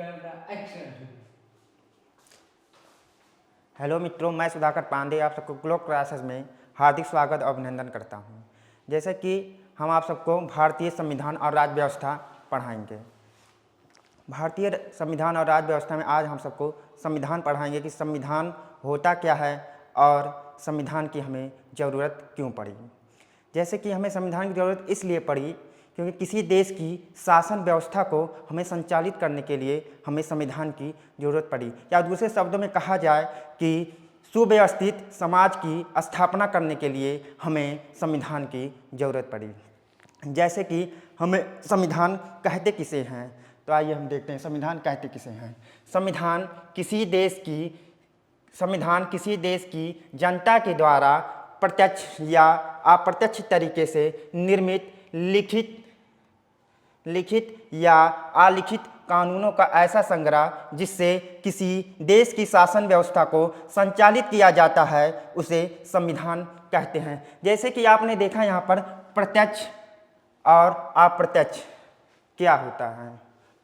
Camera action. Hello मित्रों, मैं सुधाकर पांडे आप सबको ग्लोब क्लासेस में हार्दिक स्वागत और अभिनंदन करता हूं। जैसे कि हम आप सबको भारतीय संविधान और राज्य व्यवस्था पढ़ाएंगे। भारतीय संविधान और राज्य व्यवस्था में आज हम सबको संविधान पढ़ाएंगे कि संविधान होता क्या है और संविधान की हमें ज़रूरत क्यों पड़ी। जैसे कि हमें संविधान की ज़रूरत इसलिए पड़ी क्योंकि किसी देश की शासन व्यवस्था को हमें संचालित करने के लिए हमें संविधान की ज़रूरत पड़ी, या दूसरे शब्दों में कहा जाए कि सुव्यवस्थित समाज की स्थापना करने के लिए हमें संविधान की ज़रूरत पड़ी। जैसे कि हमें संविधान कहते किसे हैं, तो आइए हम देखते हैं संविधान कहते किसे हैं। संविधान किसी देश की जनता के द्वारा प्रत्यक्ष या अप्रत्यक्ष तरीके से निर्मित लिखित या अलिखित कानूनों का ऐसा संग्रह जिससे किसी देश की शासन व्यवस्था को संचालित किया जाता है, उसे संविधान कहते हैं। जैसे कि आपने देखा यहाँ पर प्रत्यक्ष और अप्रत्यक्ष क्या होता है।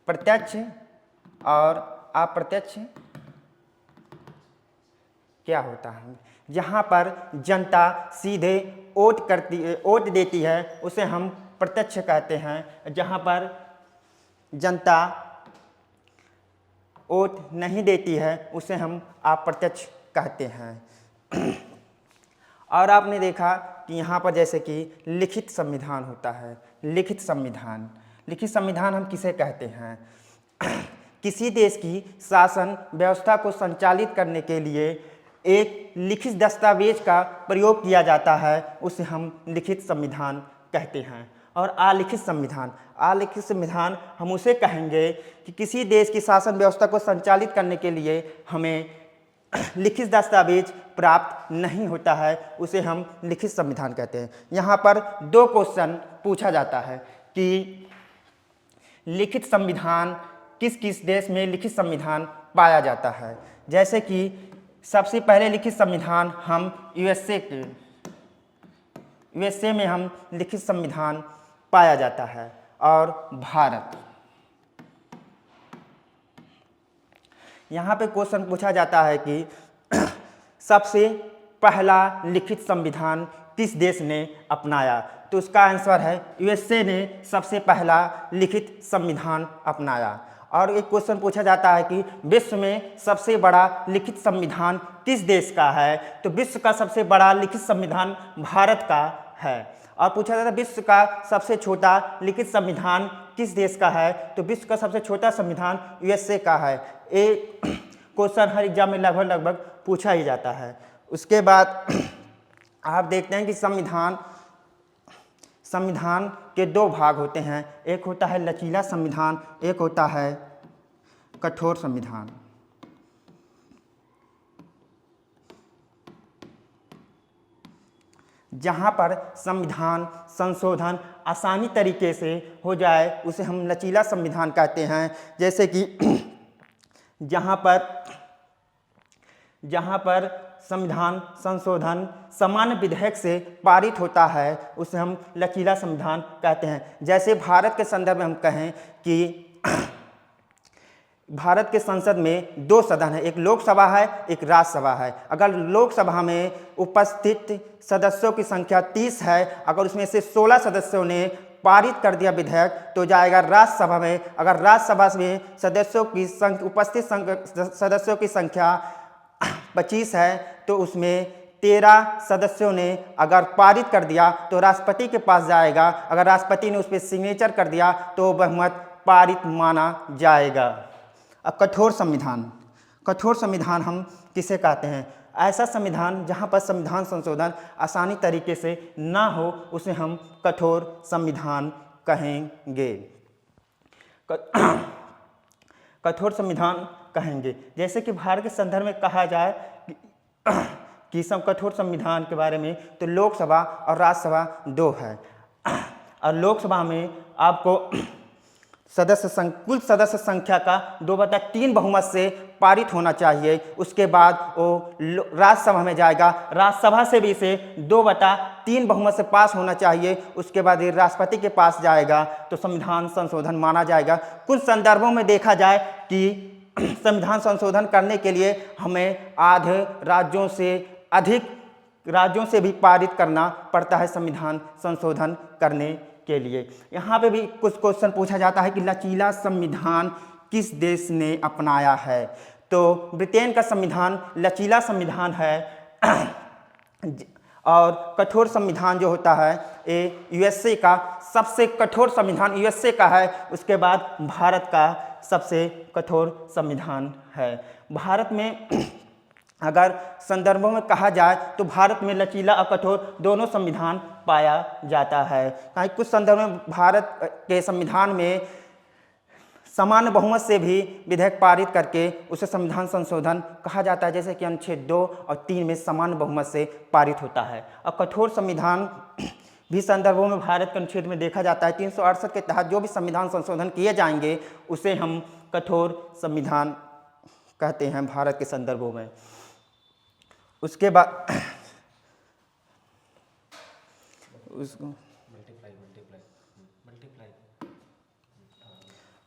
प्रत्यक्ष और अप्रत्यक्ष क्या होता है। जहाँ पर जनता सीधे वोट देती है उसे हम प्रत्यक्ष कहते हैं। जहाँ पर जनता वोट नहीं देती है उसे हम अप्रत्यक्ष कहते हैं। और आपने देखा कि यहाँ पर जैसे कि लिखित संविधान होता है। लिखित संविधान हम किसे कहते हैं। किसी देश की शासन व्यवस्था को संचालित करने के लिए एक लिखित दस्तावेज का प्रयोग किया जाता है, उसे हम लिखित संविधान कहते हैं। और अलिखित संविधान हम उसे कहेंगे कि किसी देश की शासन व्यवस्था को संचालित करने के लिए हमें लिखित दस्तावेज प्राप्त नहीं होता है, उसे हम लिखित संविधान कहते हैं। यहाँ पर दो क्वेश्चन पूछा जाता है कि लिखित संविधान किस देश में लिखित संविधान पाया जाता है। जैसे कि सबसे पहले लिखित संविधान हम यूएसए में हम लिखित संविधान पाया जाता है। और भारत, यहाँ पे क्वेश्चन पूछा जाता है कि सबसे पहला लिखित संविधान किस देश ने अपनाया, तो उसका आंसर है यूएसए ने सबसे पहला लिखित संविधान अपनाया। और एक क्वेश्चन पूछा जाता है कि विश्व में सबसे बड़ा लिखित संविधान किस देश का है, तो विश्व का सबसे बड़ा लिखित संविधान भारत का है। और पूछा जाता है विश्व का सबसे छोटा लिखित संविधान किस देश का है, तो विश्व का सबसे छोटा संविधान यूएसए का है। एक क्वेश्चन हर एग्जाम में लगभग पूछा ही जाता है। उसके बाद आप देखते हैं कि संविधान के दो भाग होते हैं, एक होता है लचीला संविधान, एक होता है कठोर संविधान। जहाँ पर संविधान संशोधन आसानी तरीके से हो जाए उसे हम लचीला संविधान कहते हैं। जैसे कि जहाँ पर संविधान संशोधन सामान्य विधेयक से पारित होता है उसे हम लचीला संविधान कहते हैं। जैसे भारत के संदर्भ में हम कहें कि भारत के संसद में दो सदन है, एक लोकसभा है एक राज्यसभा है। अगर लोकसभा में उपस्थित सदस्यों की संख्या 30 है, अगर उसमें से 16 सदस्यों ने पारित कर दिया विधेयक तो जाएगा राज्यसभा में। अगर राज्यसभा में उपस्थित सदस्यों की संख्या 25 है तो उसमें 13 सदस्यों ने अगर पारित कर दिया तो राष्ट्रपति के पास जाएगा। अगर राष्ट्रपति ने उस पर सिग्नेचर कर दिया तो बहुमत पारित माना जाएगा। अब कठोर संविधान हम किसे कहते हैं। ऐसा संविधान जहाँ पर संविधान संशोधन आसानी तरीके से ना हो उसे हम कठोर संविधान कहेंगे। कठोर संविधान कहेंगे। जैसे कि भारत के संदर्भ में कहा जाए कि सब कठोर संविधान के बारे में, तो लोकसभा और राज्यसभा दो है। और लोकसभा में आपको कुल सदस्य संख्या का 2/3 बहुमत से पारित होना चाहिए। उसके बाद वो राज्यसभा में जाएगा, राज्यसभा से भी इसे 2/3 बहुमत से पास होना चाहिए। उसके बाद ये राष्ट्रपति के पास जाएगा तो संविधान संशोधन माना जाएगा। कुछ संदर्भों में देखा जाए कि संविधान संशोधन करने के लिए हमें आधे राज्यों से अधिक राज्यों से भी पारित करना पड़ता है संविधान संशोधन करने के लिए। यहाँ पे भी कुछ क्वेश्चन पूछा जाता है कि लचीला संविधान किस देश ने अपनाया है। तो ब्रिटेन का संविधान लचीला संविधान है और कठोर संविधान जो होता है ये यूएसए का सबसे कठोर संविधान यूएसए का है। उसके बाद भारत का सबसे कठोर संविधान है। भारत में अगर संदर्भों में कहा जाए तो भारत में लचीला और कठोर दोनों संविधान पाया जाता है। कहीं कुछ संदर्भ में भारत के संविधान में सामान्य बहुमत से भी विधेयक पारित करके उसे संविधान संशोधन कहा जाता है, जैसे कि अनुच्छेद 2 और 3 में सामान्य बहुमत से पारित होता है। और कठोर संविधान भी संदर्भों में भारत के अनुच्छेद में देखा जाता है। 368 के तहत जो भी संविधान संशोधन किए जाएंगे उसे हम कठोर संविधान कहते हैं भारत के संदर्भों में। उसके बाद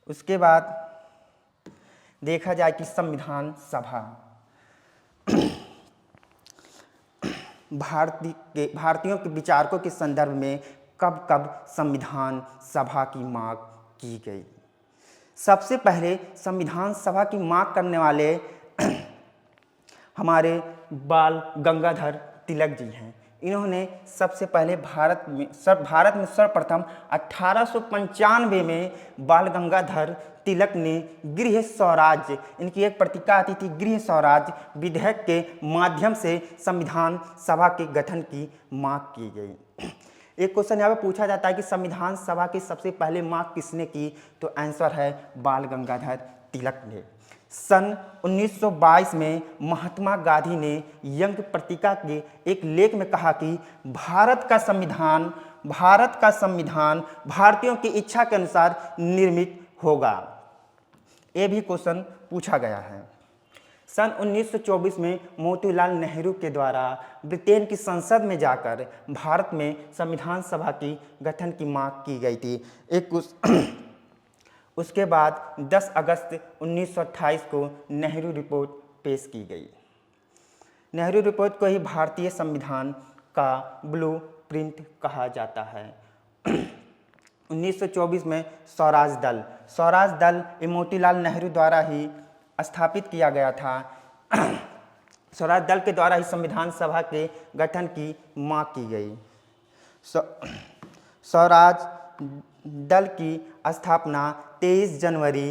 उसके बाद देखा जाए कि संविधान सभा भारतीयों के विचारकों के संदर्भ में कब कब संविधान सभा की मांग की गई। सबसे पहले संविधान सभा की मांग करने वाले हमारे बाल गंगाधर तिलक जी हैं। इन्होंने सबसे पहले भारत में सर्वप्रथम 1895 में बाल गंगाधर तिलक ने गृह स्वराज्य, इनकी एक पत्रिका आती थी गृह स्वराज्य विधेयक के माध्यम से संविधान सभा के गठन की मांग की गई। एक क्वेश्चन यहाँ पे पूछा जाता है कि संविधान सभा की सबसे पहले मांग किसने की, तो आंसर है बाल गंगाधर तिलक ने। सन 1922 में महात्मा गांधी ने यंग पत्रिका के एक लेख में कहा कि भारत का संविधान भारतीयों की इच्छा के अनुसार निर्मित होगा। ये भी क्वेश्चन पूछा गया है। सन 1924 में मोतीलाल नेहरू के द्वारा ब्रिटेन की संसद में जाकर भारत में संविधान सभा की गठन की मांग की गई थी। उसके बाद 10 अगस्त 1928 को नेहरू रिपोर्ट पेश की गई। नेहरू रिपोर्ट को ही भारतीय संविधान का ब्लूप्रिंट कहा जाता है। 1924 में स्वराज दल मोतीलाल नेहरू द्वारा ही स्थापित किया गया था। स्वराज दल के द्वारा ही संविधान सभा के गठन की मांग की गई। स्वराज दल की स्थापना 23 जनवरी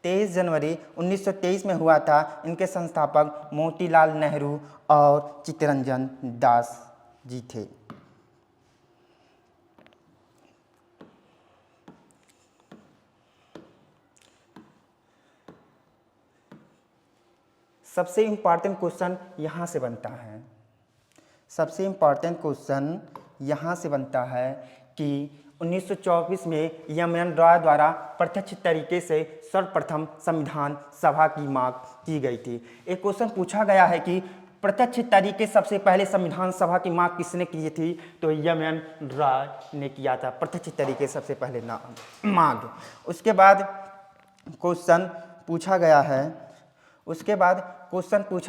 1923 में हुआ था। इनके संस्थापक मोतीलाल नेहरू और चित्तरंजन दास जी थे। सबसे इम्पॉर्टेंट क्वेश्चन यहाँ से बनता है कि 1924 में एम.एन. रॉय द्वारा प्रत्यक्ष तरीके से सर्वप्रथम संविधान सभा की मांग की गई थी। एक क्वेश्चन पूछा गया है कि प्रत्यक्ष तरीके सबसे पहले संविधान सभा की मांग किसने की थी, तो एम.एन. रॉय ने किया था प्रत्यक्ष तरीके सबसे पहले मांग। उसके बाद क्वेश्चन पूछा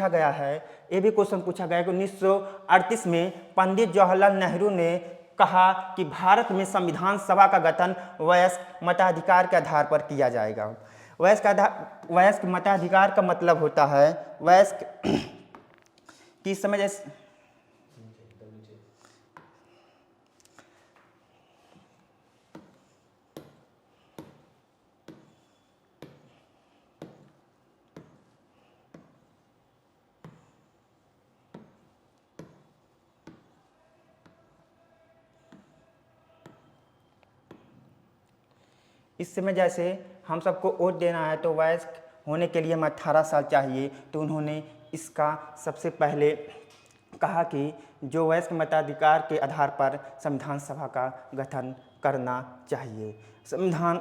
गया है, ये भी क्वेश्चन पूछा गया कि 1938 में पंडित जवाहरलाल नेहरू ने कहा कि भारत में संविधान सभा का गठन वयस्क मताधिकार के आधार पर किया जाएगा। वयस्क मताधिकार का मतलब होता है वयस्क की समय जैसे इस समय जैसे हम सबको वोट देना है तो वयस्क होने के लिए हमें 18 साल चाहिए, तो उन्होंने इसका सबसे पहले कहा कि जो वयस्क मताधिकार के आधार पर संविधान सभा का गठन करना चाहिए। संविधान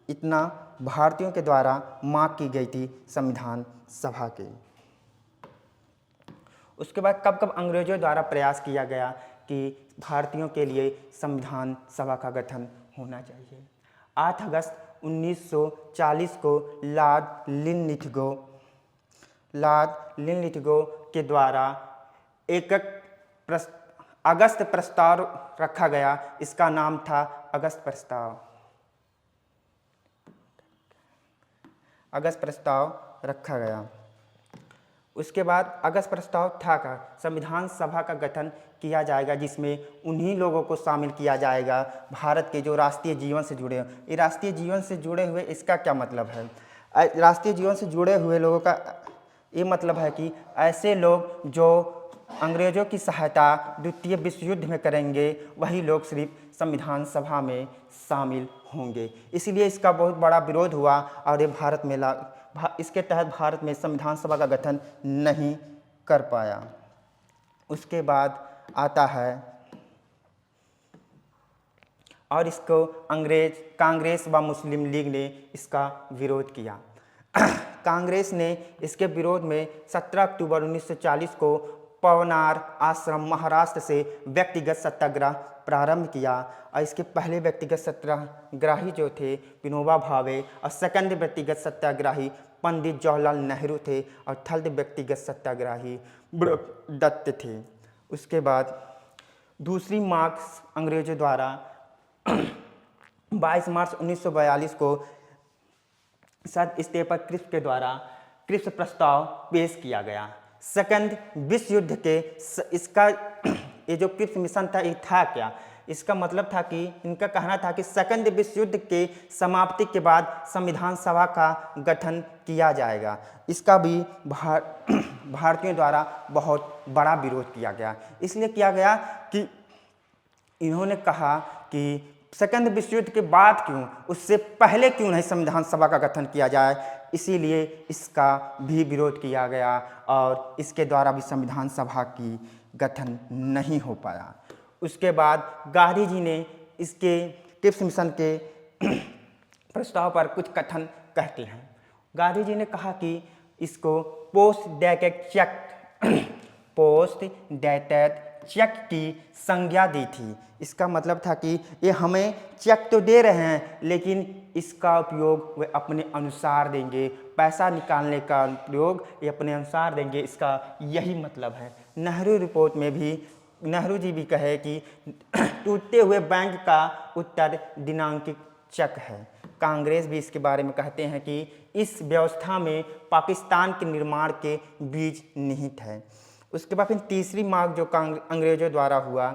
इतना भारतीयों के द्वारा मांग की गई थी संविधान सभा की। उसके बाद कब कब अंग्रेजों द्वारा प्रयास किया गया कि भारतीयों के लिए संविधान सभा का गठन होना चाहिए। 8 अगस्त 1940 को लॉर्ड लिनलिथगो के द्वारा एक अगस्त प्रस्ताव रखा गया। इसका नाम था अगस्त प्रस्ताव रखा गया। उसके बाद अगस्त प्रस्ताव था का संविधान सभा का गठन किया जाएगा, जिसमें उन्हीं लोगों को शामिल किया जाएगा भारत के जो राष्ट्रीय जीवन से जुड़े। ये राष्ट्रीय जीवन से जुड़े हुए इसका क्या मतलब है? राष्ट्रीय जीवन से जुड़े हुए लोगों का ये मतलब है कि ऐसे लोग जो अंग्रेज़ों की सहायता द्वितीय विश्व युद्ध में करेंगे, वही लोग सिर्फ संविधान सभा में शामिल होंगे। इसलिए इसका बहुत बड़ा विरोध हुआ और ये इसके तहत भारत में संविधान सभा का गठन नहीं कर पाया। उसके बाद आता है और इसको कांग्रेस व मुस्लिम लीग ने इसका विरोध किया। कांग्रेस ने इसके विरोध में 17 अक्टूबर 1940 को पवनार आश्रम महाराष्ट्र से व्यक्तिगत सत्याग्रह प्रारंभ किया। और इसके पहले व्यक्तिगत सत्याग्रही जो थे विनोबा भावे, और सेकंड व्यक्तिगत सत्याग्रही पंडित जवाहरलाल नेहरू थे, और थर्ड व्यक्तिगत सत्याग्रही दत्त थे। उसके बाद दूसरी मांग अंग्रेजों द्वारा 22 मार्च 1942 को सद स्टेपर क्रिप्स के द्वारा क्रिप्स प्रस्ताव पेश किया गया। सेकंड विश्व युद्ध के इसका ये जो क्रिप्स मिशन था ये था क्या? इसका मतलब था कि इनका कहना था कि सेकंड विश्व युद्ध के समाप्ति के बाद संविधान सभा का गठन किया जाएगा। इसका भी भारतीयों द्वारा बहुत बड़ा विरोध किया गया। इसलिए किया गया कि इन्होंने कहा कि सेकंड विश्व युद्ध के बाद क्यों, उससे पहले क्यों नहीं संविधान सभा का गठन किया जाए। इसीलिए इसका भी विरोध किया गया और इसके द्वारा भी संविधान सभा की गठन नहीं हो पाया। उसके बाद गांधी जी ने इसके क्रिप्स मिशन के प्रस्ताव पर कुछ कथन कहते हैं। गांधी जी ने कहा कि इसको पोस्ट डेटेड चेक की संज्ञा दी थी। इसका मतलब था कि ये हमें चेक तो दे रहे हैं, लेकिन इसका उपयोग वे अपने अनुसार देंगे, पैसा निकालने का उपयोग ये अपने अनुसार देंगे। इसका यही मतलब है। नेहरू रिपोर्ट में भी नेहरू जी भी कहे कि टूटते हुए बैंक का उत्तर दिनांकित चेक है। कांग्रेस भी इसके बारे में कहते हैं कि इस व्यवस्था में पाकिस्तान के निर्माण के बीज निहित है। उसके बाद फिर तीसरी मांग जो अंग्रेजों द्वारा हुआ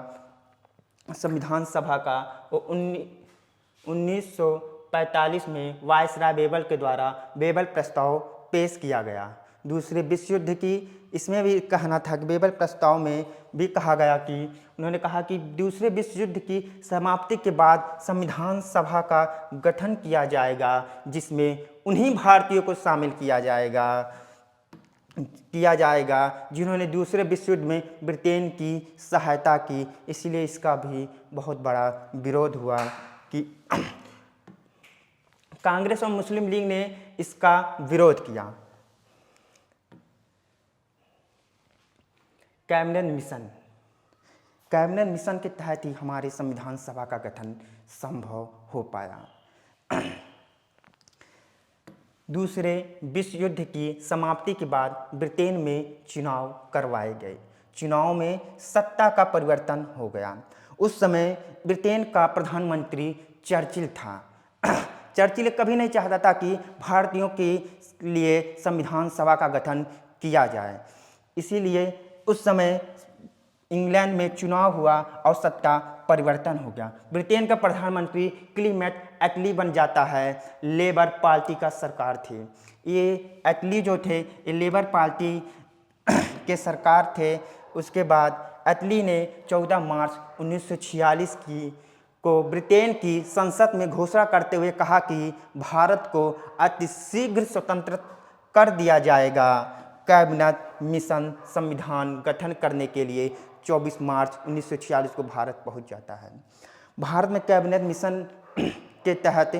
संविधान सभा का, वो 1945 में वायसराय बेबल के द्वारा बेबल प्रस्ताव पेश किया गया। दूसरे विश्व युद्ध की इसमें भी कहना था कि बेबल प्रस्ताव में भी कहा गया कि उन्होंने कहा कि दूसरे विश्व युद्ध की समाप्ति के बाद संविधान सभा का गठन किया जाएगा, जिसमें उन्हीं भारतीयों को शामिल किया जाएगा जिन्होंने दूसरे विश्व युद्ध में ब्रिटेन की सहायता की। इसलिए इसका भी बहुत बड़ा विरोध हुआ कि कांग्रेस और मुस्लिम लीग ने इसका विरोध किया। कैबिनेट मिशन के तहत ही हमारे संविधान सभा का गठन संभव हो पाया। दूसरे विश्व युद्ध की समाप्ति के बाद ब्रिटेन में चुनाव करवाए गए। चुनाव में सत्ता का परिवर्तन हो गया। उस समय ब्रिटेन का प्रधानमंत्री चर्चिल था। चर्चिल कभी नहीं चाहता था कि भारतीयों के लिए संविधान सभा का गठन किया जाए। इसीलिए उस समय इंग्लैंड में चुनाव हुआ और सत्ता परिवर्तन हो गया। ब्रिटेन का प्रधानमंत्री क्लीमेट एटली बन जाता है। लेबर पार्टी का सरकार थे ये। एटली जो थे ये लेबर पार्टी के सरकार थे। उसके बाद एटली ने 14 मार्च 1946 को ब्रिटेन की संसद में घोषणा करते हुए कहा कि भारत को अतिशीघ्र स्वतंत्र कर दिया जाएगा कैबिनेट मिशन संविधान गठन करने के लिए 24 मार्च 1946 को भारत पहुंच जाता है। भारत में कैबिनेट मिशन के तहत